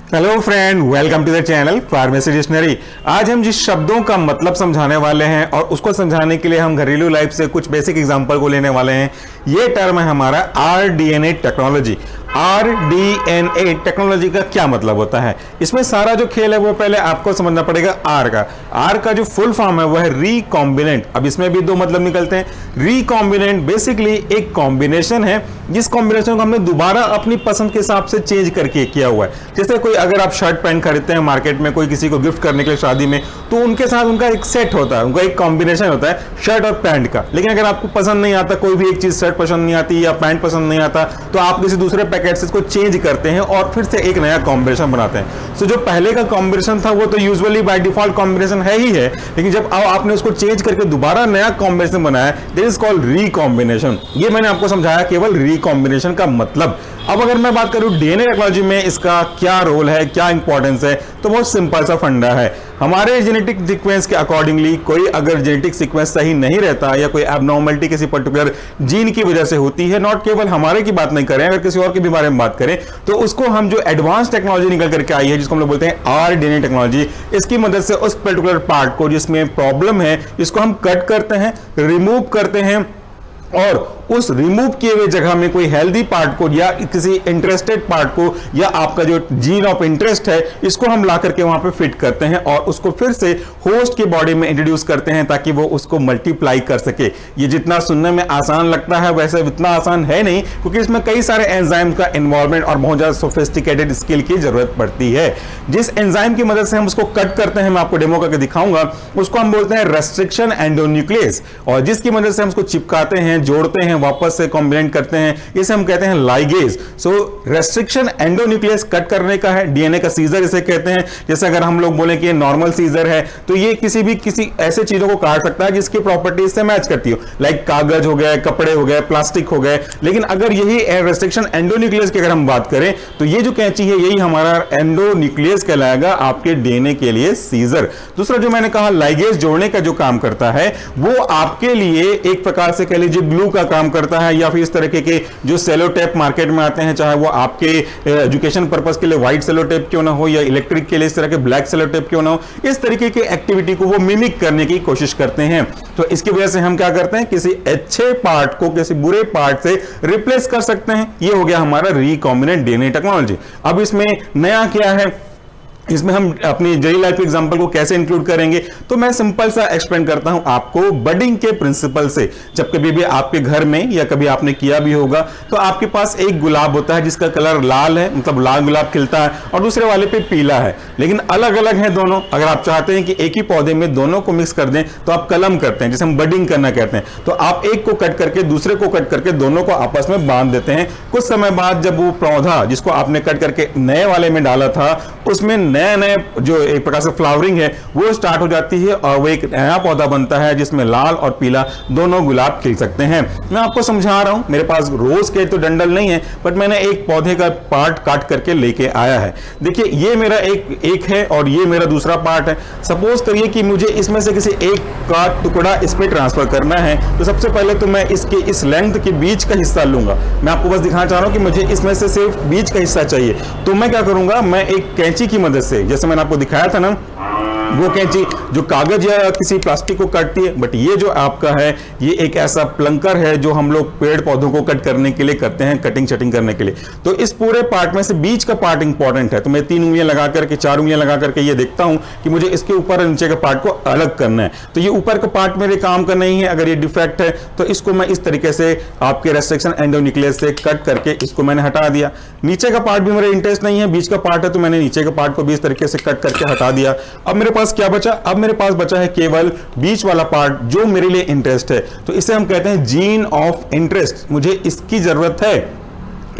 Hello friend, welcome to the channel pharmacy dictionary. आज हम जिस शब्दों का मतलब समझाने वाले हैं और उसको समझाने के लिए हम घरेलू लाइफ से कुछ बेसिक एग्जांपल को लेने वाले हैं। ये टर्म है हमारा आरडीएनए टेक्नोलॉजी। आरडीएनए टेक्नोलॉजी का क्या मतलब होता है? इसमें सारा जो खेल है वो पहले आपको समझना पड़ेगा। आर का जो फुल फॉर्म है वो है रिकॉम्बिनेंट। अब इसमें भी दो मतलब निकलते हैं। रिकॉम्बिनेंट बेसिकली एक कॉम्बिनेशन है जिस कॉम्बिनेशन को हमने दोबारा अपनी पसंद के हिसाब से चेंज करके किया हुआ है। जैसे कोई अगर आप शर्ट पैंट खरीदते हैं मार्केट में, कोई किसी को गिफ्ट करने के लिए शादी में, तो उनके साथ उनका एक सेट होता है, उनका एक कॉम्बिनेशन होता है शर्ट और पैंट का। लेकिन अगर आपको पसंद नहीं आता, कोई भी एक चीज शर्ट पसंद नहीं आती या पैंट पसंद नहीं आता, तो आप किसी दूसरे पैकेट से इसको चेंज करते हैं और फिर से एक नया कॉम्बिनेशन बनाते हैं। सो जो पहले का कॉम्बिनेशन था वो तो यूजुअली बाय डिफॉल्ट कॉम्बिनेशन है ही है, लेकिन जब आपने उसको चेंज करके दोबारा नया कॉम्बिनेशन बनाया, दैट इज कॉल्ड रिकॉम्बिनेशन। ये मैंने आपको समझाया केवल रिकॉम्बिनेशन का मतलब। अब अगर मैं बात करूं डीएनए टेक्नोलॉजी में इसका क्या रोल है, क्या इंपॉर्टेंस है, तो बहुत सिंपल सा फंडा है। हमारे जेनेटिक सीक्वेंस के अकॉर्डिंगली कोई अगर जेनेटिक सीक्वेंस सही नहीं रहता या कोई एबनॉर्मलिटी किसी पर्टिकुलर जीन की वजह से होती है, नॉट केवल हमारे की बात नहीं करें, अगर किसी और के भी बारे में बात करें, तो उसको हम जो एडवांस टेक्नोलॉजी निकल करके आई है जिसको हम लोग बोलते हैं आरडीएनए टेक्नोलॉजी, इसकी मदद से उस पर्टिकुलर पार्ट को जिसमें प्रॉब्लम है इसको हम कट करते हैं, रिमूव करते हैं और उस रिमूव किए हुए जगह में कोई हेल्दी पार्ट को या किसी इंटरेस्टेड पार्ट को या आपका जो जीन ऑफ इंटरेस्ट है इसको हम ला करके वहां पे फिट करते हैं और उसको फिर से होस्ट की बॉडी में इंट्रोड्यूस करते हैं ताकि वो उसको मल्टीप्लाई कर सके। ये जितना सुनने में आसान लगता है वैसे इतना आसान है नहीं, क्योंकि इसमें कई सारे एंजाइम का इन्वॉल्वमेंट और बहुत ज्यादा सोफिस्टिकेटेड स्किल की जरूरत पड़ती है। जिस एंजाइम की मदद से हम उसको कट करते हैं, मैं आपको डेमो करके दिखाऊंगा, उसको हम बोलते हैं रेस्ट्रिक्शन एंडोन्यूक्लियस, और जिसकी मदद से हम उसको चिपकाते हैं, जोड़ते हैं, वापस से कॉम्बिनेट करते हैं, इसे हम कहते हैं लाइगेज। सो रेस्ट्रिक्शन एंडोन्यूक्लियस कट करने का है, डीएनए का सीजर इसे कहते हैं। जैसे अगर हम लोग बोले कि ये नॉर्मल सीजर है तो ये किसी ऐसे चीजों को काट सकता है जिसकी प्रॉपर्टीज से मैच करती हो, लाइक कागज हो गए, कपड़े हो गए, प्लास्टिक हो गए। लेकिन अगर यही रेस्ट्रिक्शन एंडोन्यूक्लियस की अगर हम बात करें तो ये जो कैंची है यही हमारा एंडोन्यूक्लियस कहलाएगा आपके डीएनए के लिए सीजर। दूसरा जो मैंने कहा लाइगेज जोड़ने का जो काम करता है वो आपके लिए एक प्रकार से कह लीजिए ग्लू का काम करता है, या फिर इस तरीके के जो सेलो टेप मार्केट में आते हैं, चाहे वो आपके एजुकेशन पर्पस के लिए व्हाइट सेलो टेप क्यों ना हो या इलेक्ट्रिक के लिए इस तरह के ब्लैक सेलो टेप क्यों ना हो, इस तरीके की एक्टिविटी को वो मिमिक करने की कोशिश करते हैं। तो इसकी वजह से हम क्या करते हैं, किसी अच्छे पार्ट को किसी बुरे पार्ट से रिप्लेस कर सकते हैं। ये हो गया हमारा रिकॉम्बिनेंट डीएनए टेक्नोलॉजी। अब इसमें नया क्या है, इसमें हम अपनी डेली लाइफ एग्जांपल को कैसे इंक्लूड करेंगे, तो मैं सिंपल सा एक्सप्लेन करता हूं आपको बडिंग के प्रिंसिपल से। जब कभी भी आपके घर में या कभी आपने किया भी होगा तो आपके पास एक गुलाब होता है जिसका कलर लाल है, मतलब लाल गुलाब खिलता है, और दूसरे वाले पे पीला है, लेकिन अलग अलग है दोनों। अगर आप चाहते हैं कि एक ही पौधे में दोनों को मिक्स कर दें तो आप कलम करते हैं, जिसे हम बडिंग करना कहते हैं। तो आप एक को कट करके दूसरे को कट करके दोनों को आपस में बांध देते हैं। कुछ समय बाद जब वो पौधा जिसको आपने कट करके नए वाले में डाला था उसमें नया नया जो एक प्रकार से फ्लावरिंग है वो स्टार्ट हो जाती है और वो एक नया पौधा बनता है जिसमें लाल और पीला दोनों गुलाब खिल सकते हैं। मैं आपको समझा रहा हूं, मेरे पास रोज के तो डंडल नहीं है, बट मैंने एक पौधे का पार्ट काट करके लेके आया है। देखिए ये मेरा एक है और ये मेरा दूसरा पार्ट है। सपोज करिए कि मुझे इसमें से किसी एक का टुकड़ा इसमें ट्रांसफर करना है, तो सबसे पहले तो मैं इसके इस लेंथ के बीच का हिस्सा लूंगा। मैं आपको बस दिखाना चाह रहा हूं कि मुझे इसमें से सिर्फ बीच का हिस्सा चाहिए। तो मैं क्या करूंगा, मैं एक कैंची की मदद से, जैसे मैंने आपको दिखाया था ना, वो कैंची जो कागज या किसी प्लास्टिक को काटती है, बट ये जो आपका है ये एक ऐसा प्लंकर है जो हम लोग पेड़ पौधों को कट करने के लिए करते हैं, कटिंग शटिंग करने के लिए। तो इस पूरे पार्ट में से बीच का पार्ट इंपॉर्टेंट है। तो मैं 3 उंगलियां लगा करके 4 उंगलियां लगा करके ये देखता हूं कि मुझे इसके ऊपर और नीचे के पार्ट को अलग करना है। तो ये ऊपर का पार्ट मेरे काम का नहीं है, अगर ये डिफेक्ट है तो इसको मैं इस तरीके से आपके रेस्ट्रिक्शन एंडोन्यूक्लियस से कट करके इसको मैंने हटा दिया। नीचे का पार्ट भी मेरा इंटरेस्ट नहीं है, बीच का पार्ट है, तो मैंने नीचे के पार्ट को भी इस तरीके से कट करके हटा दिया। अब मेरे पास क्या बचा, अब मेरे पास बचा है केवल बीच वाला पार्ट जो मेरे लिए इंटरेस्ट है। तो इसे हम कहते हैं जीन ऑफ इंटरेस्ट। मुझे इसकी जरूरत है,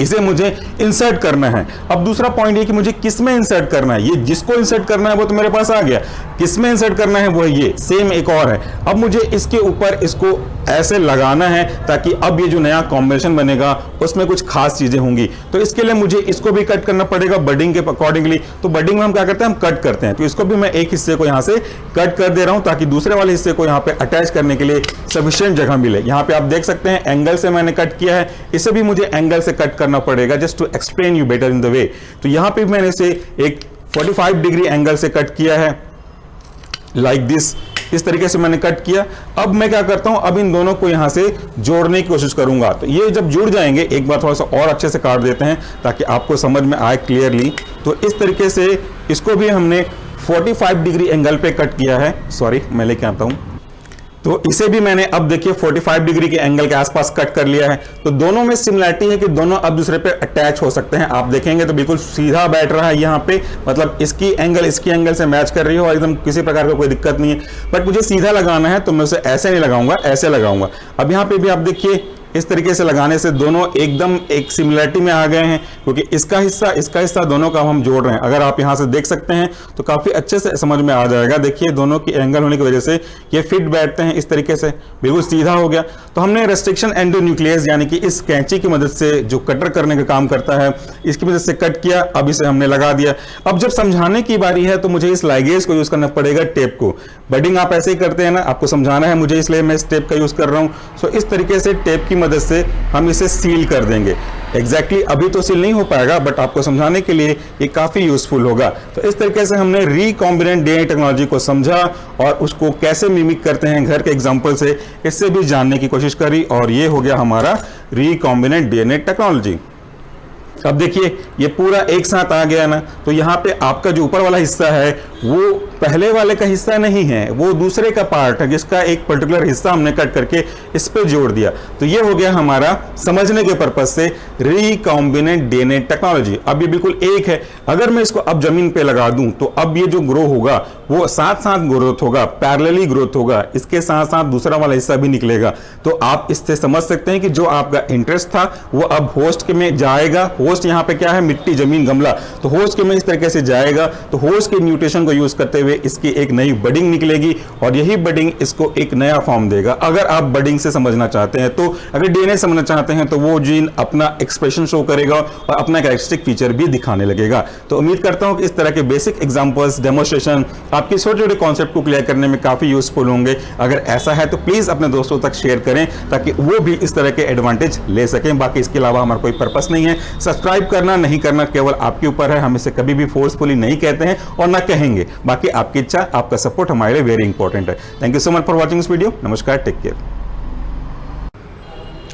इसे मुझे इंसर्ट करना है। अब दूसरा पॉइंट ये कि मुझे किस में इंसर्ट करना है, ये जिसको इंसर्ट करना है वो तो मेरे पास आ गया, किस में इंसर्ट करना है वो है ये, सेम एक और है। अब मुझे इसके ऊपर इसको ऐसे लगाना है ताकि अब ये जो नया कॉम्बिनेशन बनेगा उसमें कुछ खास चीजें होंगी। तो इसके लिए मुझे इसको भी कट करना पड़ेगा बडिंग के अकॉर्डिंगली। तो बडिंग में हम क्या करते हैं, हम कट करते हैं। तो इसको भी मैं एक हिस्से को यहां से कट कर दे रहा हूं ताकि दूसरे वाले हिस्से को यहां पे अटैच करने के लिए सफिशिएंट जगह मिले। यहां पे आप देख सकते हैं एंगल से मैंने कट किया है, इसे भी मुझे एंगल से कट करना करना पड़ेगा just to explain you better in the way. तो यहां पे मैंने इसे एक 45 डिग्री एंगल से कट किया है, लाइक दिस, इस तरीके से मैंने कट किया। अब मैं क्या करता हूं, अब इन दोनों को यहां से जोड़ने की कोशिश करूंगा। तो ये जब जुड़ जाएंगे, एक बार थोड़ा सा और अच्छे से काट देते हैं ताकि आपको समझ में आए क्लियरली। तो इस तरीके से इसको भी हमने 45 डिग्री एंगल पे कट किया है। सॉरी, मैं लेके आता हूं। तो इसे भी मैंने अब देखिए 45 डिग्री के एंगल के आसपास कट कर लिया है। तो दोनों में सिमिलरिटी है कि दोनों अब दूसरे पे अटैच हो सकते हैं। आप देखेंगे तो बिल्कुल सीधा बैठ रहा है यहाँ पे, मतलब इसकी एंगल इसकी एंगल से मैच कर रही हो और एकदम किसी प्रकार का कोई दिक्कत नहीं है। बट मुझे सीधा लगाना है तो मैं उसे ऐसे नहीं लगाऊंगा, ऐसे लगाऊंगा। अब यहाँ पे भी आप देखिए इस तरीके से लगाने से दोनों एकदम एक सिमिलरिटी में आ गए हैं, क्योंकि इसका हिस्सा दोनों का हम जोड़ रहे हैं। अगर आप यहां से देख सकते हैं तो काफी अच्छे से समझ में आ जाएगा। देखिए दोनों की एंगल होने की वजह से ये फिट बैठते हैं इस तरीके से, बिल्कुल सीधा हो गया। तो हमने रेस्ट्रिक्शन एंडोन्यूक्लियस यानी कि इस कैंची की मदद से जो कटर करने का काम करता है, इसकी मदद से कट किया। अब इसे हमने लगा दिया। अब जब समझाने की बारी है तो मुझे इस लाइगेज को यूज करना पड़ेगा, टेप को। बडिंग आप ऐसे ही करते हैं ना, आपको समझाना है मुझे, इसलिए मैं इस टेप का यूज कर रहा हूं। सो इस तरीके से टेप की मदद से हम इसे सील कर देंगे। एग्जैक्टली अभी तो सील नहीं हो पाएगा, बट आपको समझाने के लिए ये काफी यूजफुल होगा। तो इस तरीके से हमने रिकॉम्बिनेंट डीएनए टेक्नोलॉजी को समझा और उसको कैसे मिमिक करते हैं घर के एग्जांपल से, इससे भी जानने की कोशिश करी। और ये हो गया हमारा रिकॉम्बिनेंट डीएनए टेक्नोलॉजी। अब देखिए ये पूरा एक साथ आ गया ना। तो यहाँ पे आपका जो ऊपर वाला हिस्सा है वो पहले वाले का हिस्सा नहीं है, वो दूसरे का पार्ट है जिसका एक पर्टिकुलर हिस्सा हमने कट करके इस पे जोड़ दिया। तो ये हो गया हमारा समझने के पर्पज से रिकॉम्बिनेंट डीएनए टेक्नोलॉजी। अब ये बिल्कुल एक है। अगर मैं इसको अब जमीन पे लगा दूं तो अब ये जो ग्रो होगा वो साथ साथ ग्रोथ होगा, पैरेलली ग्रोथ होगा, इसके साथ साथ दूसरा वाला हिस्सा भी निकलेगा। तो आप इससे समझ सकते हैं कि जो आपका इंटरेस्ट था वो अब होस्ट के में जाएगा। होस्ट यहाँ पे क्या है, मिट्टी, जमीन, गमला। तो होस्ट के में इस तरीके से जाएगा। तो होस्ट के म्यूटेशन को यूज करते हुए इसकी एक नई बडिंग निकलेगी और यही बडिंग इसको एक नया फॉर्म देगा। अगर आप बडिंग से समझना चाहते हैं, तो अगर डीएनए समझना चाहते हैं तो वो जीन अपना एक्सप्रेशन शो करेगा और अपना कैरेक्टरिस्टिक फीचर भी दिखाने लगेगा। तो उम्मीद करता हूं कि इस तरह के बेसिक एग्जांपल्स, डेमोन्स्ट्रेशन आपके छोटे छोटे कॉन्सेप्ट को क्लियर करने में काफी यूजफुल होंगे। अगर ऐसा है तो प्लीज अपने दोस्तों तक शेयर करें ताकि वो भी इस तरह के एडवांटेज ले सकें। बाकी इसके अलावा हमारा कोई पर्पस नहीं है। सब्सक्राइब करना नहीं करना केवल आपके ऊपर है। हम इसे कभी भी फोर्सफुली नहीं कहते हैं और ना कहेंगे। बाकी आपकी इच्छा, आपका सपोर्ट हमारे लिए वेरी इंपॉर्टेंट है। Thank you so much for watching this video. नमस्कार, take care.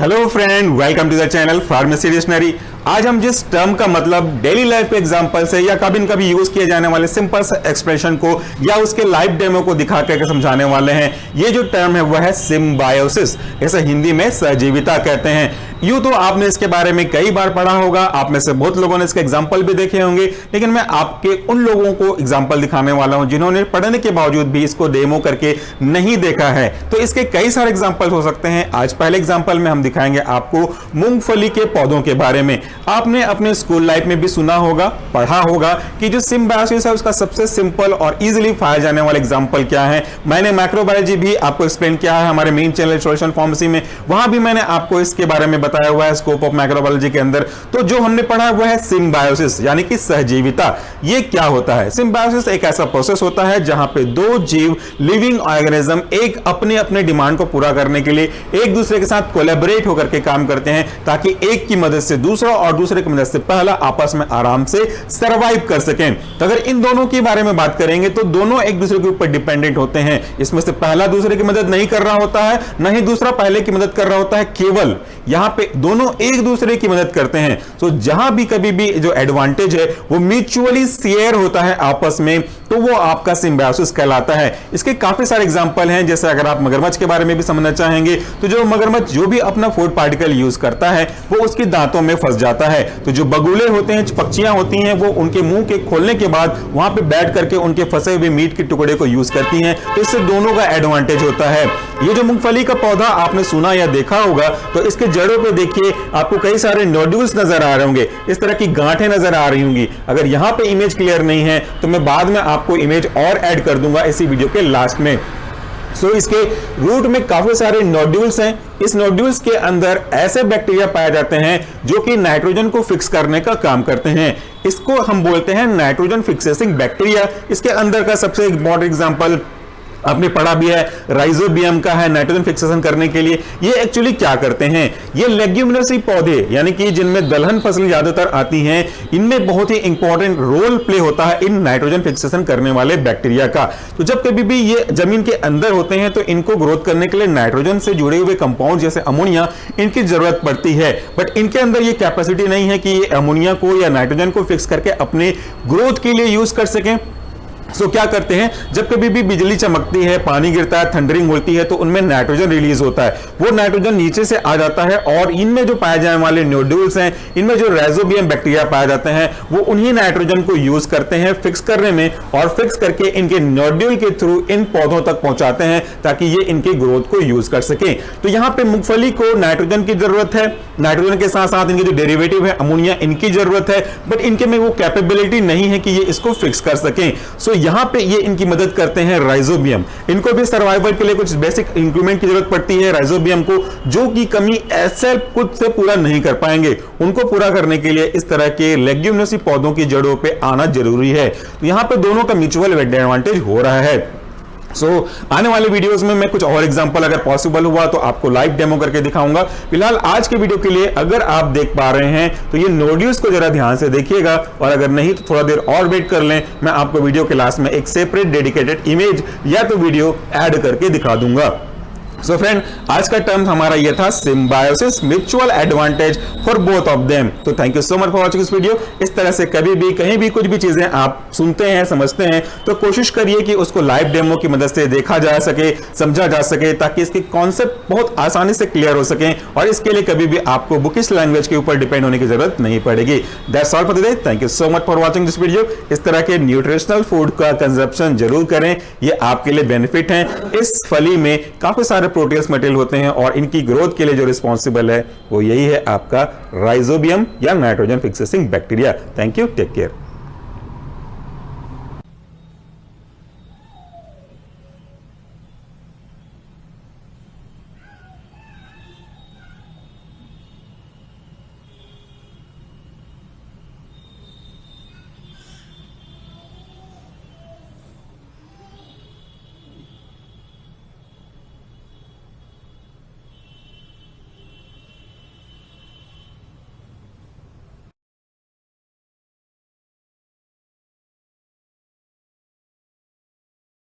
Hello friend, welcome to the channel pharmacy dictionary. आज हम जिस टर्म का मतलब डेली लाइफ के एग्जांपल से या कभी न कभी यूज किए जाने वाले सिंपल एक्सप्रेशन को या उसके लाइव डेमो को दिखा करके समझाने वाले हैं, ये जो टर्म है वह है सिम्बायोसिस। इसे हिंदी में सहजीविता कहते हैं। यूं तो आपने इसके बारे में कई बार पढ़ा होगा, आप में से बहुत लोगों ने इसके एग्जाम्पल भी देखे होंगे, लेकिन मैं आपके उन लोगों को एग्जाम्पल दिखाने वाला हूं जिन्होंने पढ़ने के बावजूद भी इसको डेमो करके नहीं देखा है। तो इसके कई सारे एग्जाम्पल हो सकते हैं। आज पहले एग्जाम्पल में हम दिखाएंगे आपको मूंगफली के पौधों के बारे में। आपने अपने स्कूल लाइफ में भी सुना होगा, पढ़ा होगा कि जो सिम्बायोसिस है उसका सबसे सिंपल और इजीली पाया जाने वाला एग्जांपल क्या है। मैंने माइक्रोबायोलॉजी भी आपको एक्सप्लेन किया है हमारे मेन चैनल सोल्यूशन फार्मेसी में, वहां भी मैंने आपको इसके बारे में बताया हुआ है स्कोप ऑफ माइक्रोबायोलॉजी के अंदर। तो जो हमने पढ़ा है वो है सिम्बायोसिस यानी कि सहजीविता। ये क्या होता है? सिम्बायोसिस एक ऐसा प्रोसेस होता है जहां पे दो जीव, लिविंग ऑर्गेनिज्म, एक अपने अपने डिमांड को पूरा करने के लिए एक दूसरे के साथ कोलैबोरेट होकर के काम करते हैं ताकि एक की मदद से दूसरा और दूसरे की मदद से पहला आपस में आराम से सरवाइव कर सकें। तो अगर इन दोनों के बारे में बात करेंगे तो दोनों एक दूसरे के ऊपर डिपेंडेंट होते हैं। इसमें से पहला दूसरे की मदद नहीं कर रहा होता है, न ही दूसरा पहले की मदद कर रहा होता है। केवल यहां पे दोनों एक दूसरे की मदद करते हैं। तो जहां भी कभी भी जो एडवांटेज है वो म्यूचुअली शेयर होता है आपस में, तो वो आपका सिम्बायोसिस कहलाता है। इसके काफी सारे एग्जांपल हैं। जैसे अगर आप मगरमच्छ के बारे में भी समझना चाहेंगे तो जो मगरमच्छ जो भी अपना फूड पार्टिकल यूज करता है वो उसके दांतों में फंस जाता है। तो जो बगुले होते हैं, पक्षियां होती हैं, वो उनके मुंह के खोलने के बाद वहां पे बैठ करके उनके फंसे हुए मीट के टुकड़े को यूज करती हैं। तो इससे दोनों का एडवांटेज होता है। ये जो मूंगफली का पौधा आपने सुना या देखा होगा, तो इसके जड़ों पे देखिए आपको कई सारे नोड्यूल्स नजर आ रहे होंगे, इस तरह की गांठें नजर आ रही होंगी। अगर यहां पे इमेज क्लियर नहीं है तो मैं बाद में आपको इमेज और ऐड कर दूंगा इसी वीडियो के लास्ट में। इसके रूट में काफी सारे नोड्यूल्स हैं। इस नोड्यूल्स के अंदर ऐसे बैक्टीरिया पाए जाते हैं जो कि नाइट्रोजन को फिक्स करने का काम करते हैं। इसको हम बोलते हैं नाइट्रोजन फिक्सेसिंग बैक्टीरिया। इसके अंदर का सबसे इंपॉर्टेंट एग्जांपल आपने पढ़ा भी है, राइजोबियम का है नाइट्रोजन फिक्सेशन करने के लिए। ये एक्चुअली क्या करते हैं, ये लेग्यूमिनोसी पौधे यानी कि जिनमें दलहन फसल ज्यादातर आती हैं, इनमें बहुत ही इंपॉर्टेंट रोल प्ले होता है इन नाइट्रोजन फिक्सेशन करने वाले बैक्टीरिया का। तो जब कभी भी ये जमीन के अंदर होते हैं तो इनको ग्रोथ करने के लिए नाइट्रोजन से जुड़े हुए कंपाउंड जैसे अमोनिया इनकी जरूरत पड़ती है, बट इनके अंदर ये कैपेसिटी नहीं है कि ये अमोनिया को या नाइट्रोजन को फिक्स करके अपने ग्रोथ के लिए यूज कर सकें। सो क्या करते हैं, जब कभी भी बिजली चमकती है, पानी गिरता है, थंडरिंग होती है, तो उनमें नाइट्रोजन रिलीज होता है। वो नाइट्रोजन नीचे से आ जाता है और इनमें जो पाए जाने वाले नोड्यूल्स हैं, इनमें जो राइजोबियम बैक्टीरिया पाए जाते हैं, वो उन्हीं नाइट्रोजन को यूज करते हैं फिक्स करने में, और फिक्स करके इनके नोड्यूल के थ्रू इन पौधों तक पहुंचाते हैं ताकि ये इनके ग्रोथ को यूज कर सके। तो यहां पे मूंगफली को नाइट्रोजन की जरूरत है, नाइट्रोजन के साथ साथ इनके जो डेरिवेटिव है अमोनिया, इनकी जरूरत है, बट इनके में वो कैपेबिलिटी नहीं है कि ये इसको फिक्स कर सकें। सो यहां पे ये इनकी मदद करते हैं राइजोबियम। इनको भी सर्वाइवल के लिए कुछ बेसिक इंक्रीमेंट की जरूरत पड़ती है राइजोबियम को, जो की कमी ऐसे खुद से पूरा नहीं कर पाएंगे। उनको पूरा करने के लिए इस तरह के लेग्यूमिनोसी पौधों की जड़ों पे आना जरूरी है। तो यहां पे दोनों का म्यूचुअल एडवांटेज हो रहा है। आने वाले वीडियोस में मैं कुछ और एग्जांपल अगर पॉसिबल हुआ तो आपको लाइव डेमो करके दिखाऊंगा। फिलहाल आज के वीडियो के लिए अगर आप देख पा रहे हैं तो ये नोड्यूल्स को जरा ध्यान से देखिएगा, और अगर नहीं तो थोड़ा देर और वेट कर लें, मैं आपको वीडियो के लास्ट में एक सेपरेट डेडिकेटेड इमेज या तो वीडियो ऐड करके दिखा दूंगा। सो फ्रेंड, आज का टर्म हमारा ये था symbiosis, mutual advantage for both of them. तो thank you so much for watching this video. इस तरह से कभी भी कहीं भी कुछ भी चीजें आप सुनते हैं, समझते हैं, तो कोशिश करिए कि उसको लाइव डेमो की मदद से देखा जा सके, समझा जा सके, ताकि इसके कॉन्सेप्ट बहुत आसानी से क्लियर हो सके, और इसके लिए कभी भी आपको बुकिश लैंग्वेज के ऊपर डिपेंड होने की जरूरत नहीं पड़ेगी। That's all for today. Thank you so much for watching this video. इस तरह के न्यूट्रिशनल फूड का कंजप्शन जरूर करें, ये आपके लिए बेनिफिट है। इस फली में काफी सारे प्रोटीन्स मटेरियल होते हैं, और इनकी ग्रोथ के लिए जो रिस्पॉन्सिबल है वो यही है आपका राइजोबियम या nitrogen fixing bacteria. Thank you, take care.